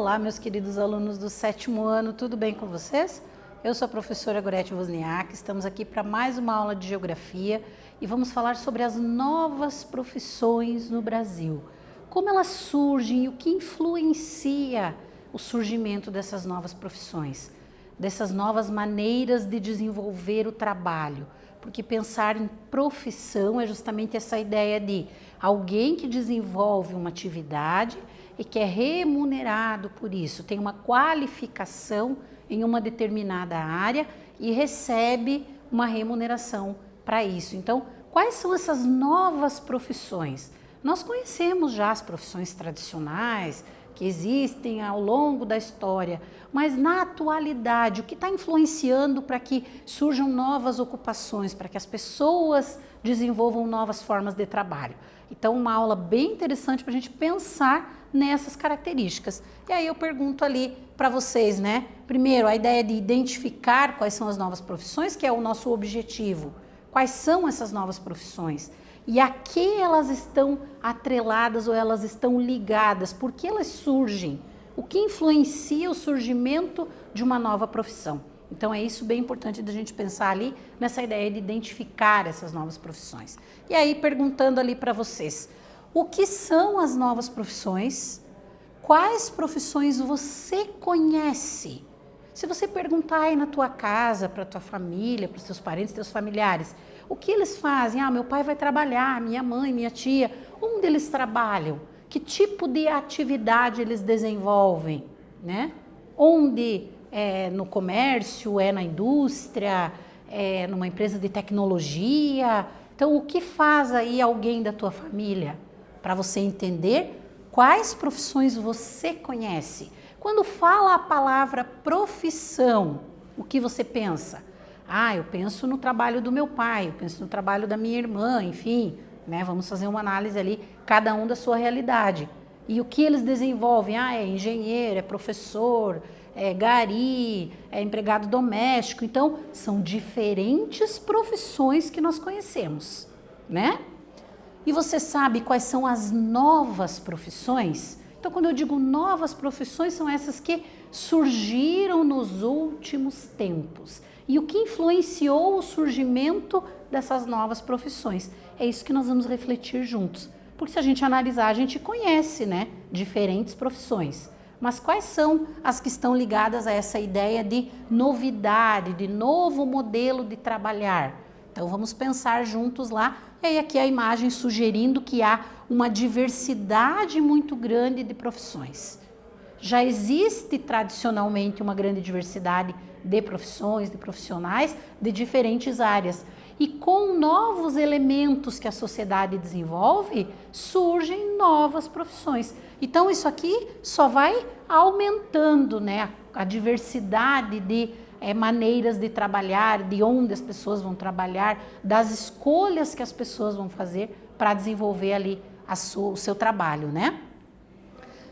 Olá, meus queridos alunos do 7º ano, tudo bem com vocês? Eu sou a professora Gorete Wozniak, estamos aqui para mais uma aula de Geografia e vamos falar sobre as novas profissões no Brasil. Como elas surgem e o que influencia o surgimento dessas novas profissões, dessas novas maneiras de desenvolver o trabalho. Porque pensar em profissão é justamente essa ideia de alguém que desenvolve uma atividade e que é remunerado por isso, tem uma qualificação em uma determinada área e recebe uma remuneração para isso. Então, quais são essas novas profissões? Nós conhecemos já as profissões tradicionais que existem ao longo da história, mas na atualidade, o que está influenciando para que surjam novas ocupações, para que as pessoas desenvolvam novas formas de trabalho? Então, uma aula bem interessante para a gente pensar nessas características. E aí eu pergunto ali para vocês, né? Primeiro, a ideia de identificar quais são as novas profissões, que é o nosso objetivo. Quais são essas novas profissões? E a que elas estão atreladas ou elas estão ligadas? Por que elas surgem? O que influencia o surgimento de uma nova profissão? Então é isso bem importante da gente pensar ali nessa ideia de identificar essas novas profissões. E aí perguntando ali para vocês, o que são as novas profissões? Quais profissões você conhece? Se você perguntar aí na tua casa, para a tua família, para os teus parentes, teus familiares, o que eles fazem? Ah, meu pai vai trabalhar, minha mãe, minha tia. Onde eles trabalham? Que tipo de atividade eles desenvolvem? Né? Onde? É no comércio? É na indústria? É numa empresa de tecnologia? Então, o que faz aí alguém da tua família? Para você entender quais profissões você conhece. Quando fala a palavra profissão, o que você pensa? Ah, eu penso no trabalho do meu pai, eu penso no trabalho da minha irmã, enfim, né? Vamos fazer uma análise ali, cada um da sua realidade. E o que eles desenvolvem? Ah, é engenheiro, é professor, é gari, é empregado doméstico. Então, são diferentes profissões que nós conhecemos, né? E você sabe quais são as novas profissões? Então, quando eu digo novas profissões, são essas que surgiram nos últimos tempos. E o que influenciou o surgimento dessas novas profissões? É isso que nós vamos refletir juntos. Porque se a gente analisar, a gente conhece, né, diferentes profissões. Mas quais são as que estão ligadas a essa ideia de novidade, de novo modelo de trabalhar? Então vamos pensar juntos lá. E aí aqui a imagem sugerindo que há uma diversidade muito grande de profissões. Já existe tradicionalmente uma grande diversidade de profissões, de profissionais de diferentes áreas. E com novos elementos que a sociedade desenvolve, surgem novas profissões. Então isso aqui só vai aumentando, né, a diversidade de maneiras de trabalhar, de onde as pessoas vão trabalhar, das escolhas que as pessoas vão fazer para desenvolver ali o seu trabalho, né?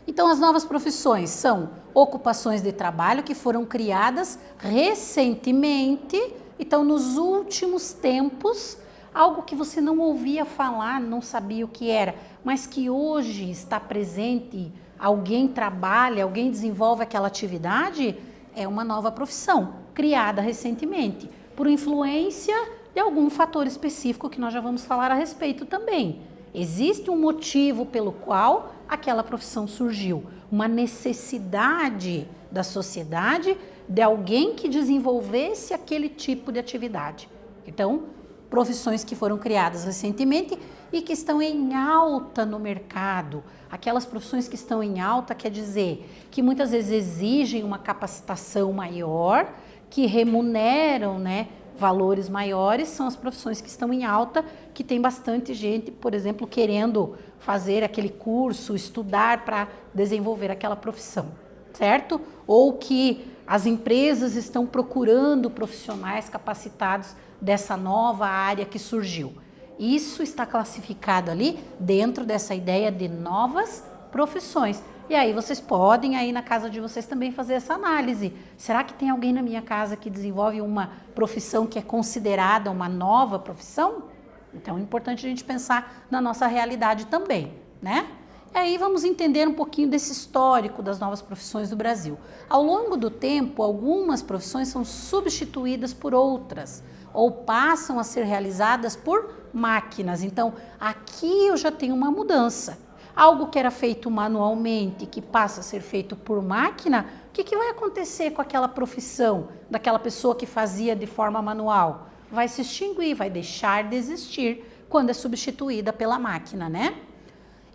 Então, as novas profissões são ocupações de trabalho que foram criadas recentemente, então nos últimos tempos, algo que você não ouvia falar, não sabia o que era, mas que hoje está presente, alguém trabalha, alguém desenvolve aquela atividade, é uma nova profissão, criada recentemente, por influência de algum fator específico que nós já vamos falar a respeito também. Existe um motivo pelo qual aquela profissão surgiu, uma necessidade da sociedade de alguém que desenvolvesse aquele tipo de atividade. Então, profissões que foram criadas recentemente e que estão em alta no mercado. Aquelas profissões que estão em alta quer dizer que muitas vezes exigem uma capacitação maior, que remuneram, né, valores maiores, são as profissões que estão em alta, que tem bastante gente, por exemplo, querendo fazer aquele curso, estudar para desenvolver aquela profissão, certo? Ou que as empresas estão procurando profissionais capacitados dessa nova área que surgiu. Isso está classificado ali dentro dessa ideia de novas profissões. E aí vocês podem aí na casa de vocês também fazer essa análise. Será que tem alguém na minha casa que desenvolve uma profissão que é considerada uma nova profissão? Então é importante a gente pensar na nossa realidade também, né? E aí vamos entender um pouquinho desse histórico das novas profissões do Brasil. Ao longo do tempo, algumas profissões são substituídas por outras ou passam a ser realizadas por máquinas. Então, aqui eu já tenho uma mudança. Algo que era feito manualmente, que passa a ser feito por máquina, o que vai acontecer com aquela profissão daquela pessoa que fazia de forma manual? Vai se extinguir, vai deixar de existir quando é substituída pela máquina, né?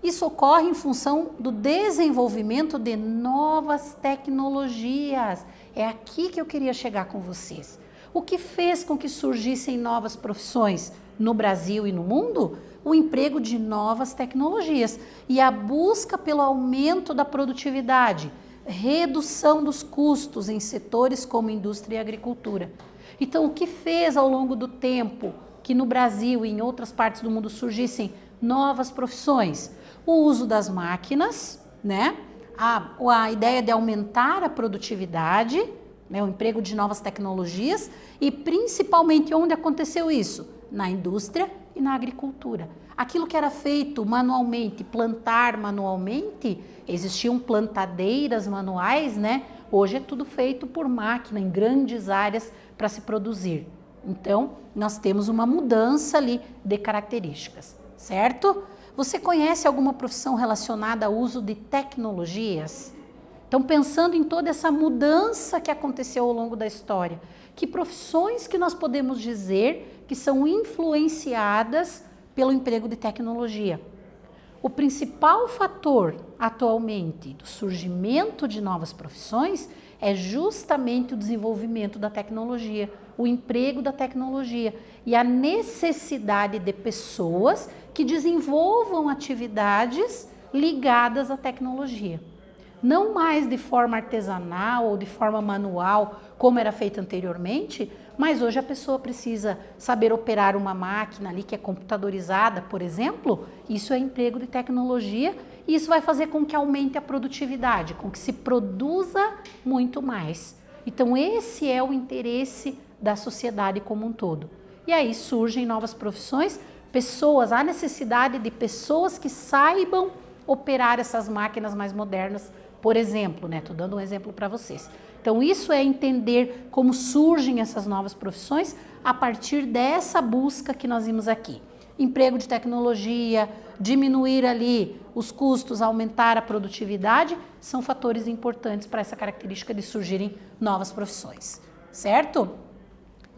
Isso ocorre em função do desenvolvimento de novas tecnologias. É aqui que eu queria chegar com vocês. O que fez com que surgissem novas profissões no Brasil e no mundo? O emprego de novas tecnologias e a busca pelo aumento da produtividade, redução dos custos em setores como indústria e agricultura. Então, o que fez ao longo do tempo que no Brasil e em outras partes do mundo surgissem novas profissões? O uso das máquinas, né? A ideia de aumentar a produtividade, né? O emprego de novas tecnologias e principalmente onde aconteceu isso? Na indústria e na agricultura. Aquilo que era feito manualmente, plantar manualmente, existiam plantadeiras manuais, né? Hoje é tudo feito por máquina em grandes áreas para se produzir. Então, nós temos uma mudança ali de características, certo? Você conhece alguma profissão relacionada ao uso de tecnologias? Então, pensando em toda essa mudança que aconteceu ao longo da história, que profissões que nós podemos dizer que são influenciadas pelo emprego de tecnologia? O principal fator atualmente do surgimento de novas profissões é justamente o desenvolvimento da tecnologia, o emprego da tecnologia e a necessidade de pessoas que desenvolvam atividades ligadas à tecnologia. Não mais de forma artesanal ou de forma manual, como era feito anteriormente, mas hoje a pessoa precisa saber operar uma máquina ali que é computadorizada, por exemplo. Isso é emprego de tecnologia e isso vai fazer com que aumente a produtividade, com que se produza muito mais. Então esse é o interesse da sociedade como um todo. E aí surgem novas profissões, há necessidade de pessoas que saibam operar essas máquinas mais modernas, por exemplo, né? Estou dando um exemplo para vocês. Então isso é entender como surgem essas novas profissões a partir dessa busca que nós vimos aqui. Emprego de tecnologia, diminuir ali os custos, aumentar a produtividade, são fatores importantes para essa característica de surgirem novas profissões, certo?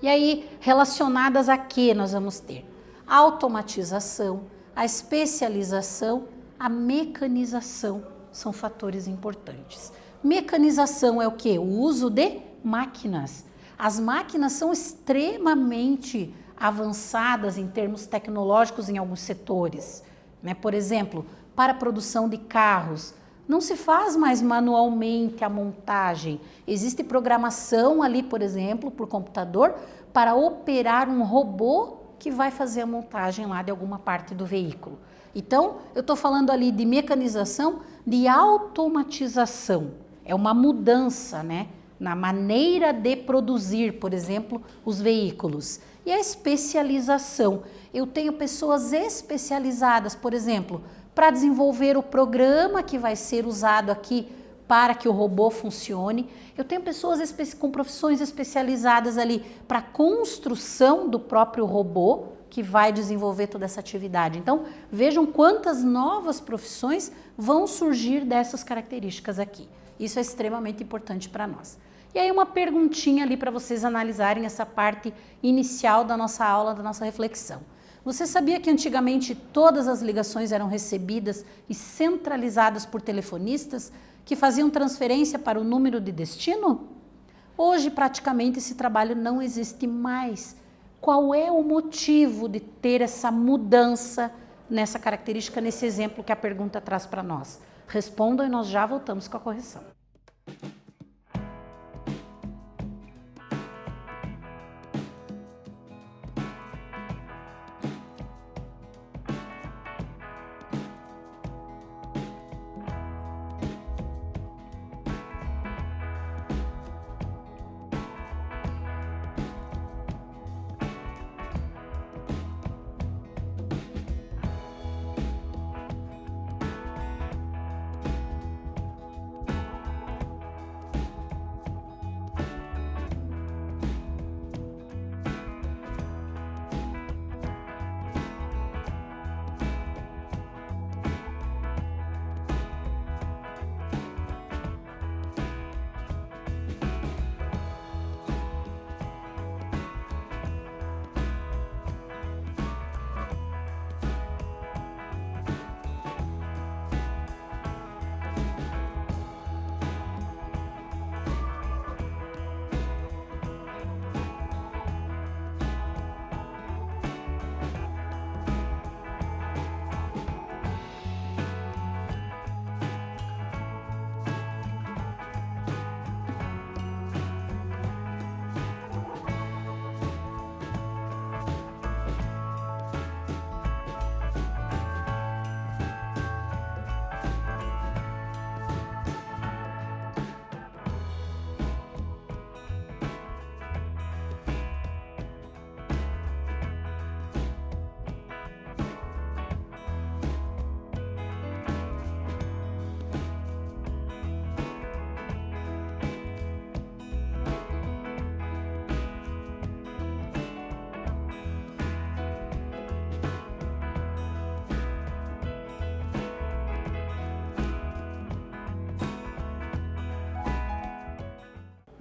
E aí, relacionadas a que nós vamos ter? A automatização, a especialização, a mecanização são fatores importantes. Mecanização é o quê? O uso de máquinas. As máquinas são extremamente avançadas em termos tecnológicos em alguns setores, né? Por exemplo, para a produção de carros, não se faz mais manualmente a montagem. Existe programação ali, por exemplo, por computador, para operar um robô que vai fazer a montagem lá de alguma parte do veículo. Então, eu estou falando ali de mecanização, de automatização. É uma mudança, né, na maneira de produzir, por exemplo, os veículos. E a especialização. Eu tenho pessoas especializadas, por exemplo, para desenvolver o programa que vai ser usado aqui para que o robô funcione. Eu tenho pessoas com profissões especializadas ali para a construção do próprio robô que vai desenvolver toda essa atividade. Então, vejam quantas novas profissões vão surgir dessas características aqui. Isso é extremamente importante para nós. E aí uma perguntinha ali para vocês analisarem essa parte inicial da nossa aula, da nossa reflexão. Você sabia que antigamente todas as ligações eram recebidas e centralizadas por telefonistas que faziam transferência para o número de destino? Hoje praticamente esse trabalho não existe mais. Qual é o motivo de ter essa mudança nessa característica, nesse exemplo que a pergunta traz para nós? Respondam e nós já voltamos com a correção.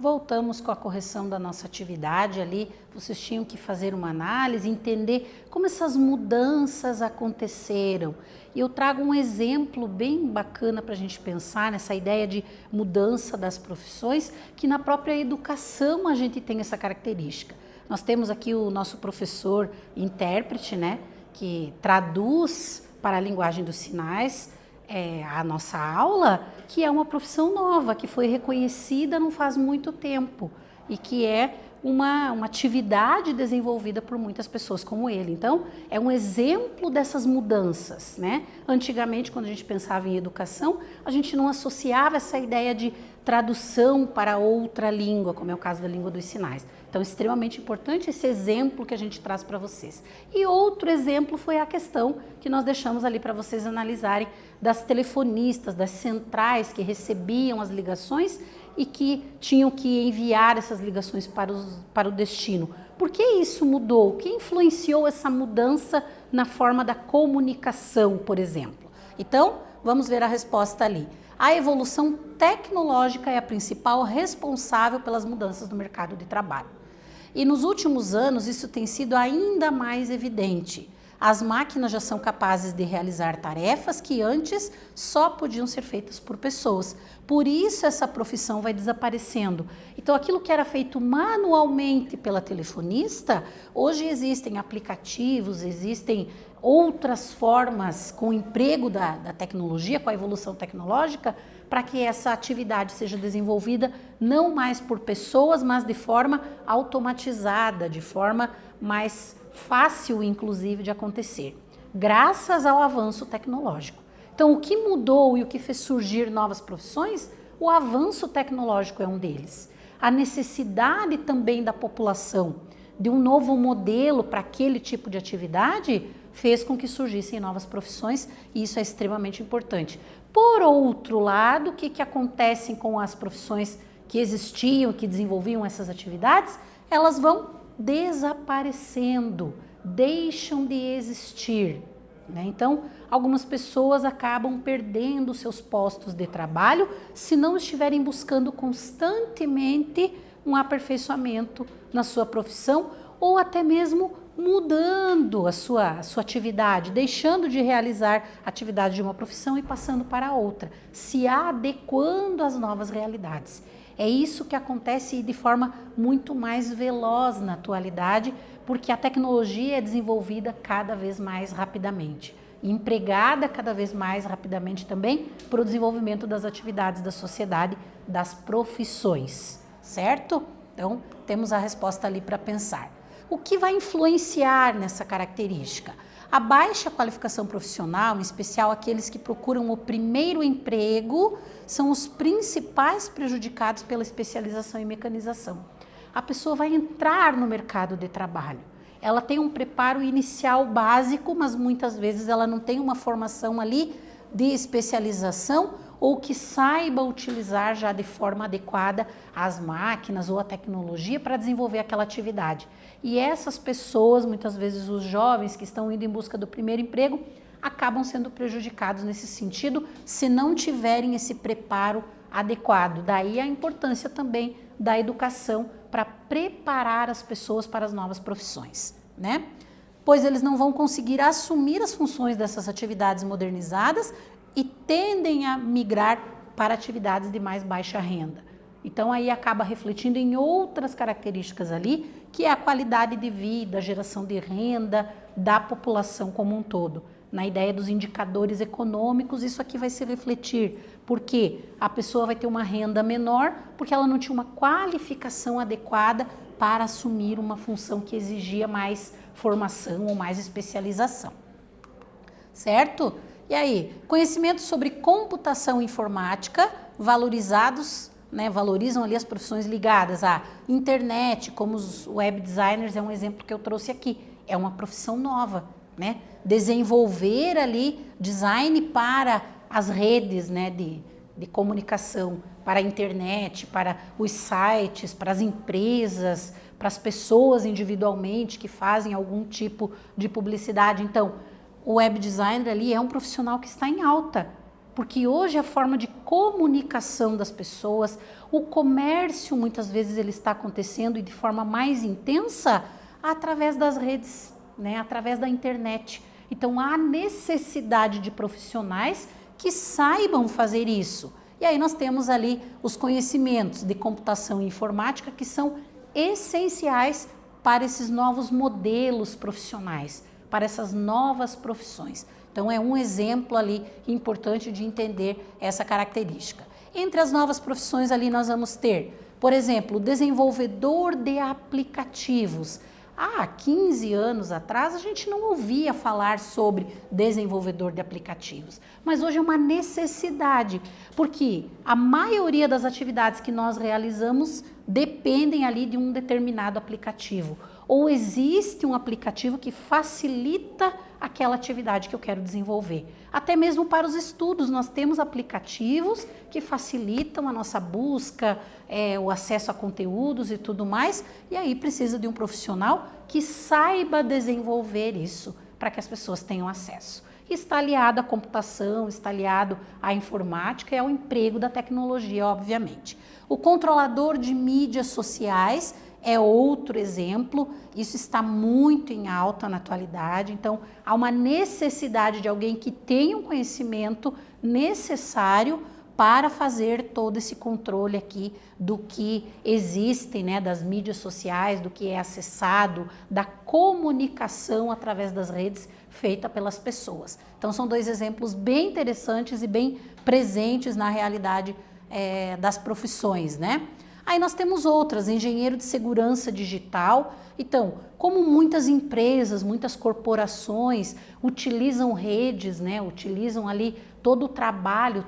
voltamos com a correção da nossa atividade ali, vocês tinham que fazer uma análise, entender como essas mudanças aconteceram. E eu trago um exemplo bem bacana para a gente pensar nessa ideia de mudança das profissões, que na própria educação a gente tem essa característica. Nós temos aqui o nosso professor intérprete, né, que traduz para a linguagem dos sinais a nossa aula, que é uma profissão nova, que foi reconhecida não faz muito tempo e que é uma atividade desenvolvida por muitas pessoas como ele. Então, é um exemplo dessas mudanças, né? Antigamente, quando a gente pensava em educação, a gente não associava essa ideia de tradução para outra língua, como é o caso da língua dos sinais. Então, é extremamente importante esse exemplo que a gente traz para vocês. E outro exemplo foi a questão que nós deixamos ali para vocês analisarem das telefonistas, das centrais que recebiam as ligações e que tinham que enviar essas ligações para o destino. Por que isso mudou? O que influenciou essa mudança na forma da comunicação, por exemplo? Então, vamos ver a resposta ali. A evolução tecnológica é a principal responsável pelas mudanças no mercado de trabalho. E nos últimos anos isso tem sido ainda mais evidente. As máquinas já são capazes de realizar tarefas que antes só podiam ser feitas por pessoas. Por isso essa profissão vai desaparecendo. Então aquilo que era feito manualmente pela telefonista, hoje existem aplicativos, existem outras formas com o emprego da tecnologia, com a evolução tecnológica, para que essa atividade seja desenvolvida não mais por pessoas, mas de forma automatizada, de forma mais fácil, inclusive, de acontecer, graças ao avanço tecnológico. Então, o que mudou e o que fez surgir novas profissões? O avanço tecnológico é um deles. A necessidade também da população de um novo modelo para aquele tipo de atividade fez com que surgissem novas profissões e isso é extremamente importante. Por outro lado, o que acontece com as profissões que existiam, que desenvolviam essas atividades? Elas vão desaparecendo, deixam de existir, né? Então, algumas pessoas acabam perdendo seus postos de trabalho se não estiverem buscando constantemente um aperfeiçoamento na sua profissão ou até mesmo mudando a sua atividade, deixando de realizar a atividade de uma profissão e passando para outra, se adequando às novas realidades. É isso que acontece de forma muito mais veloz na atualidade, porque a tecnologia é desenvolvida cada vez mais rapidamente, empregada cada vez mais rapidamente também para o desenvolvimento das atividades da sociedade, das profissões, certo? Então, temos a resposta ali para pensar. O que vai influenciar nessa característica? A baixa qualificação profissional, em especial aqueles que procuram o primeiro emprego, são os principais prejudicados pela especialização e mecanização. A pessoa vai entrar no mercado de trabalho. Ela tem um preparo inicial básico, mas muitas vezes ela não tem uma formação ali de especialização ou que saiba utilizar já de forma adequada as máquinas ou a tecnologia para desenvolver aquela atividade. E essas pessoas, muitas vezes os jovens que estão indo em busca do primeiro emprego, acabam sendo prejudicados nesse sentido se não tiverem esse preparo adequado. Daí a importância também da educação para preparar as pessoas para as novas profissões, né? Pois eles não vão conseguir assumir as funções dessas atividades modernizadas e tendem a migrar para atividades de mais baixa renda. Então aí acaba refletindo em outras características ali, que é a qualidade de vida, a geração de renda da população como um todo. Na ideia dos indicadores econômicos, isso aqui vai se refletir, porque a pessoa vai ter uma renda menor, porque ela não tinha uma qualificação adequada para assumir uma função que exigia mais formação ou mais especialização. Certo? E aí, conhecimentos sobre computação informática valorizados, né, valorizam ali as profissões ligadas à internet, como os web designers, é um exemplo que eu trouxe aqui. É uma profissão nova, né? Desenvolver ali design para as redes, né, de comunicação, para a internet, para os sites, para as empresas, para as pessoas individualmente que fazem algum tipo de publicidade. Então, o web designer ali é um profissional que está em alta. porque hoje a forma de comunicação das pessoas, o comércio muitas vezes ele está acontecendo e de forma mais intensa através das redes, né? Através da internet. Então há necessidade de profissionais que saibam fazer isso. E aí nós temos ali os conhecimentos de computação e informática que são essenciais para esses novos modelos profissionais, para essas novas profissões. Então é um exemplo ali importante de entender essa característica. Entre as novas profissões ali nós vamos ter, por exemplo, o desenvolvedor de aplicativos. Há 15 anos atrás a gente não ouvia falar sobre desenvolvedor de aplicativos, mas hoje é uma necessidade, porque a maioria das atividades que nós realizamos dependem ali de um determinado aplicativo, ou existe um aplicativo que facilita aquela atividade que eu quero desenvolver. Até mesmo para os estudos, nós temos aplicativos que facilitam a nossa busca, o acesso a conteúdos e tudo mais, e aí precisa de um profissional que saiba desenvolver isso para que as pessoas tenham acesso. Está aliado à computação, está aliado à informática e ao emprego da tecnologia, obviamente. O controlador de mídias sociais é outro exemplo, isso está muito em alta na atualidade, então há uma necessidade de alguém que tenha um conhecimento necessário para fazer todo esse controle aqui do que existe, né, das mídias sociais, do que é acessado, da comunicação através das redes feita pelas pessoas. Então são dois exemplos bem interessantes e bem presentes na realidade das profissões, né? Aí nós temos outras, engenheiro de segurança digital. Então, como muitas empresas, muitas corporações utilizam redes, né? Utilizam ali todo o trabalho,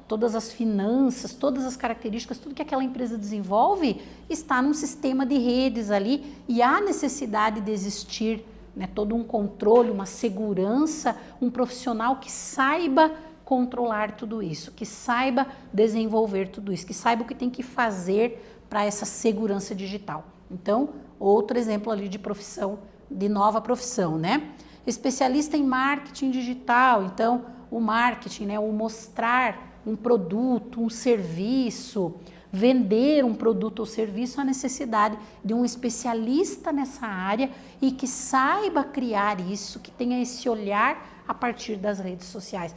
todas as finanças, todas as características, tudo que aquela empresa desenvolve está num sistema de redes ali e há necessidade de existir, né, todo um controle, uma segurança, um profissional que saiba controlar tudo isso, que saiba desenvolver tudo isso, que saiba o que tem que fazer para essa segurança digital. Então, outro exemplo ali de profissão, de nova profissão, né? Especialista em marketing digital, então o marketing, né, o mostrar um produto, um serviço, vender um produto ou serviço, a necessidade de um especialista nessa área e que saiba criar isso, que tenha esse olhar a partir das redes sociais,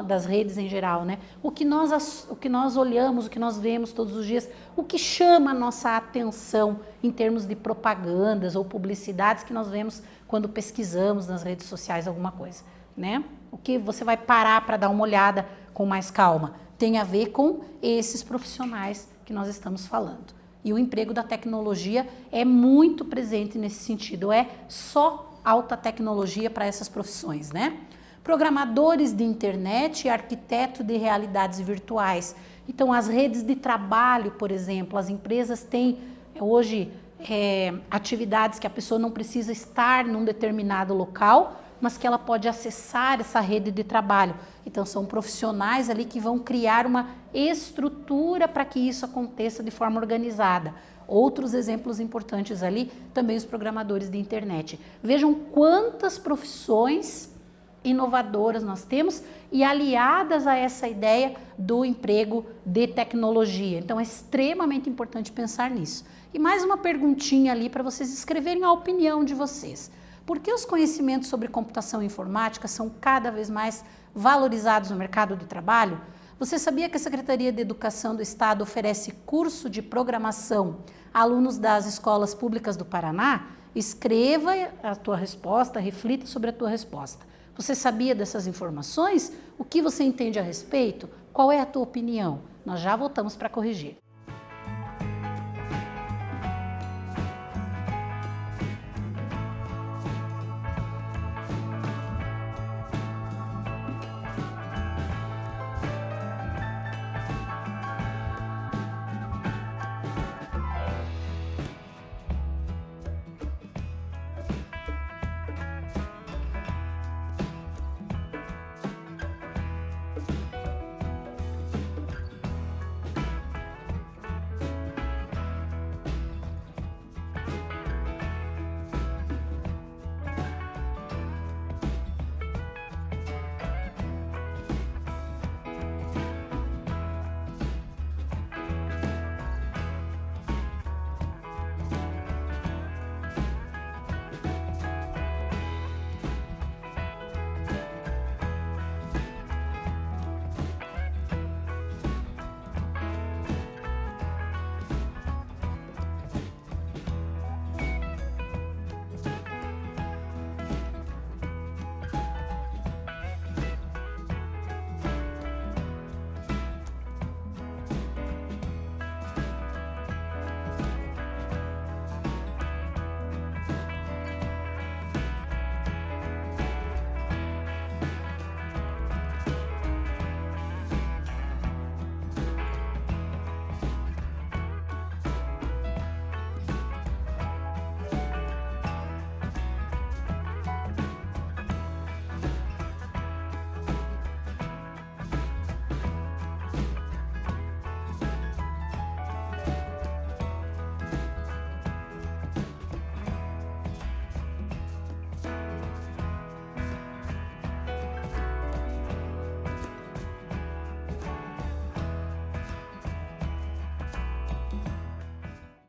das redes em geral, né? O que nós olhamos, o que nós vemos todos os dias, o que chama a nossa atenção em termos de propagandas ou publicidades que nós vemos quando pesquisamos nas redes sociais alguma coisa, né? O que você vai parar para dar uma olhada com mais calma tem a ver com esses profissionais que nós estamos falando. E o emprego da tecnologia é muito presente nesse sentido, é só alta tecnologia para essas profissões, né? Programadores de internet e arquiteto de realidades virtuais. Então, as redes de trabalho, por exemplo, as empresas têm hoje atividades que a pessoa não precisa estar num determinado local, mas que ela pode acessar essa rede de trabalho. Então, são profissionais ali que vão criar uma estrutura para que isso aconteça de forma organizada. Outros exemplos importantes ali, também os programadores de internet. Vejam quantas profissões inovadoras nós temos e aliadas a essa ideia do emprego de tecnologia. Então é extremamente importante pensar nisso. E mais uma perguntinha ali para vocês escreverem a opinião de vocês. Por que os conhecimentos sobre computação e informática são cada vez mais valorizados no mercado de trabalho? Você sabia que a Secretaria de Educação do Estado oferece curso de programação a alunos das escolas públicas do Paraná? Escreva a tua resposta, reflita sobre a tua resposta. Você sabia dessas informações? O que você entende a respeito? Qual é a tua opinião? Nós já voltamos para corrigir.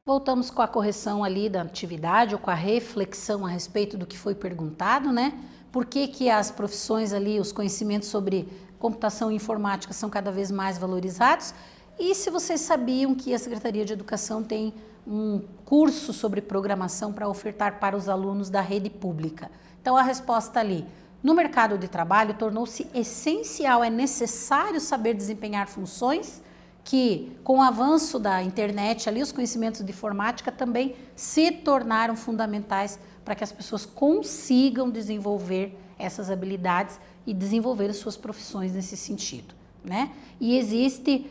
Voltamos com a correção ali da atividade ou com a reflexão a respeito do que foi perguntado, né? Por que que as profissões ali, os conhecimentos sobre computação e informática são cada vez mais valorizados? E se vocês sabiam que a Secretaria de Educação tem um curso sobre programação para ofertar para os alunos da rede pública? Então a resposta ali, no mercado de trabalho tornou-se essencial, é necessário saber desempenhar funções que, com o avanço da internet ali, os conhecimentos de informática também se tornaram fundamentais para que as pessoas consigam desenvolver essas habilidades e desenvolver as suas profissões nesse sentido, né? E existe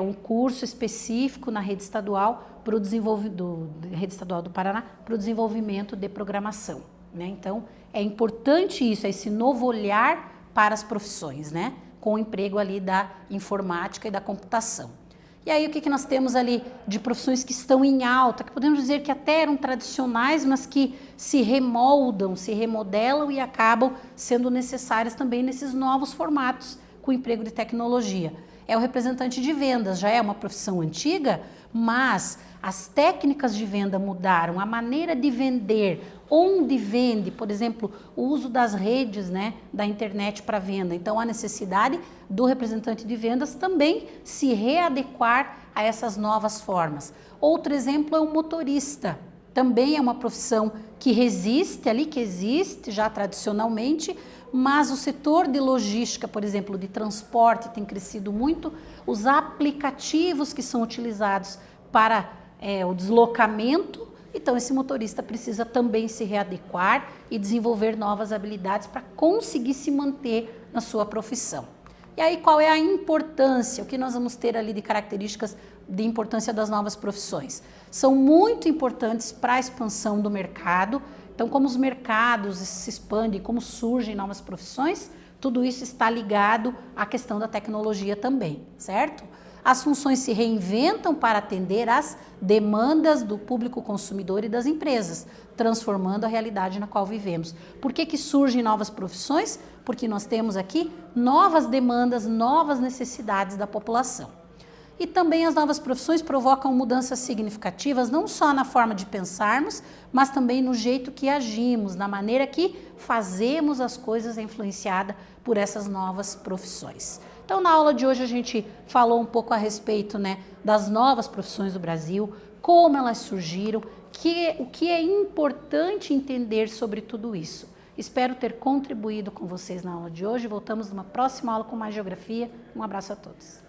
um curso específico na rede estadual para o rede estadual do Paraná para o desenvolvimento de programação, né? Então é importante isso, esse novo olhar para as profissões, né? Com o emprego ali da informática e da computação. E aí o que nós temos ali de profissões que estão em alta, que podemos dizer que até eram tradicionais, mas que se remoldam, se remodelam e acabam sendo necessárias também nesses novos formatos com o emprego de tecnologia. É o representante de vendas, já é uma profissão antiga, mas as técnicas de venda mudaram, a maneira de vender, onde vende, por exemplo, o uso das redes, né, da internet para venda. Então, a necessidade do representante de vendas também se readequar a essas novas formas. Outro exemplo é o motorista. Também é uma profissão que resiste ali, que existe já tradicionalmente, mas o setor de logística, por exemplo, de transporte tem crescido muito, os aplicativos que são utilizados para o deslocamento, então esse motorista precisa também se readequar e desenvolver novas habilidades para conseguir se manter na sua profissão. E aí qual é a importância, o que nós vamos ter ali de características de importância das novas profissões? São muito importantes para a expansão do mercado. Então, como os mercados se expandem, como surgem novas profissões, tudo isso está ligado à questão da tecnologia também, certo? As funções se reinventam para atender às demandas do público consumidor e das empresas, transformando a realidade na qual vivemos. Por que surgem novas profissões? Porque nós temos aqui novas demandas, novas necessidades da população. E também as novas profissões provocam mudanças significativas, não só na forma de pensarmos, mas também no jeito que agimos, na maneira que fazemos as coisas influenciada por essas novas profissões. Então, na aula de hoje a gente falou um pouco a respeito, né, das novas profissões do Brasil, como elas surgiram, o que é importante entender sobre tudo isso. Espero ter contribuído com vocês na aula de hoje. Voltamos numa próxima aula com mais geografia. Um abraço a todos.